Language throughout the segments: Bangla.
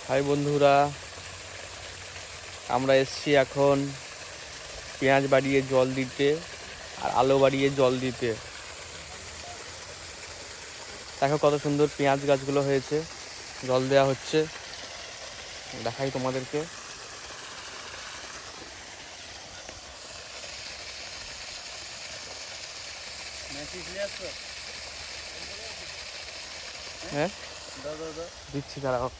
হাই বন্ধুরা, আমরা এসছি এখন পেঁয়াজ বাড়িয়ে জল দিতে আর আলু বাড়িয়ে জল দিতে। দেখো কত সুন্দর পেঁয়াজ গাছগুলো হয়েছে, জল দেওয়া হচ্ছে। দেখাই তোমাদেরকে। হ্যাঁ দিচ্ছি, দাঁড়াও।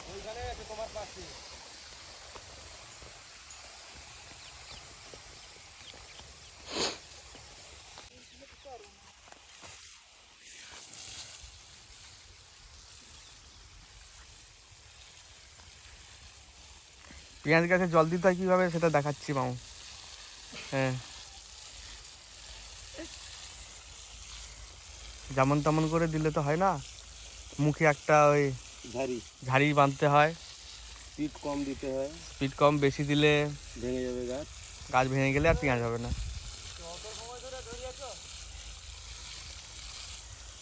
পেঁয়াজ গাছে জল দিতে হয় কীভাবে সেটা দেখাচ্ছি মামু। হ্যাঁ, যেমন তেমন করে দিলে তো হয় না, মুখে একটা ওই ঝাড়ি বাঁধতে হয়। স্পিড কম দিতে হয়, স্পিড কম, বেশি দিলে ভেঙে যাবে গাছ। গাছ ভেঙে গেলে আর পেঁয়াজ হবে না।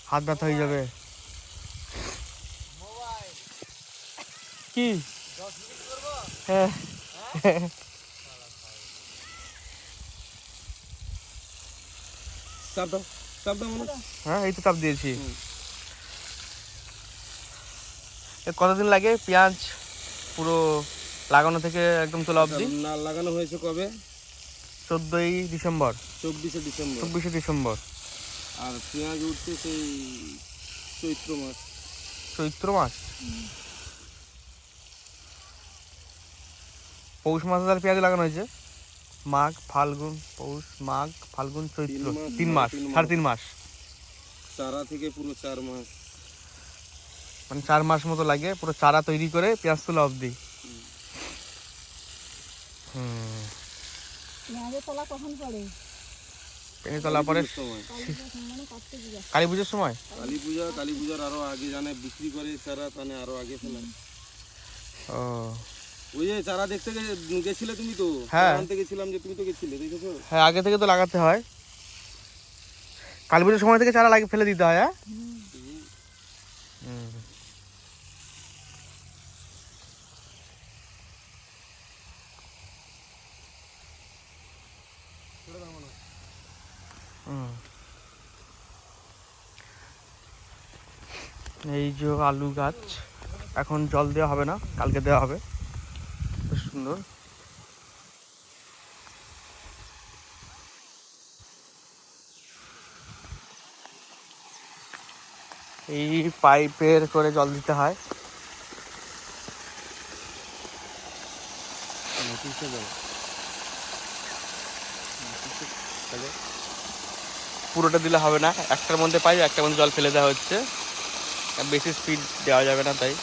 হাত ব্যথা হয়ে যাবে। কি? হ্যাঁ চাপ দাও, চাপ দাও মনে। হ্যাঁ, এই তো চাপ দিয়েছি। কতদিন লাগে পেঁয়াজ পুরো লাগানো থেকে একদম তোলা অবধি? না, লাগানো হয়েছে কবে? 14ই ডিসেম্বর। 24শে ডিসেম্বর। 24শে ডিসেম্বর। আর পেঁয়াজ উঠছে সেই চৈত্র মাস। চৈত্র মাস? পৌষ মাসে তাহলে পেঁয়াজ লাগানো হয়েছে। মাঘ ফাল্গুন, পৌষ মাঘ ফাল্গুন চৈত্র, 3 মাস, 3.5 মাস। চারা থেকে পুরো 4 মাস, মানে 4 মাস মতো লাগে পুরো চারা তৈরি করে পেঁয়াজ তোলা অবধি। পেঁয়াজের তলা কখন পড়ে? পেঁয়াজ তোলা পরে কালী পুজোর সময়। কালী পূজার আরো আগে জানে বিক্রি করে চারা, তাহলে আরো আগে ফেলে। ও, ওই যে চারা দেখতে গেছিলে তুমি তো? হ্যাঁ, আনতে গেছিলাম যে, তুমি তো গেছিলে, দেখেছো? হ্যাঁ, আগে থেকে তো লাগাতে হয়। কালী পুজোর সময় থেকে চারা লাগিয়ে ফেলে দিতে হয়। হ্যাঁ, এই যে আলু গাছ, এখন জল দেওয়া হবে না, কালকে দেওয়া হবে। বেশ সুন্দর। এই পাইপের করে জল দিতে হয়। পুরোটা দিলে হবে না, একটার মধ্যে পাইপ, একটার মধ্যে জল ফেলে দেওয়া হচ্ছে। বেশি স্পিড দেওয়া যাবে না তাই।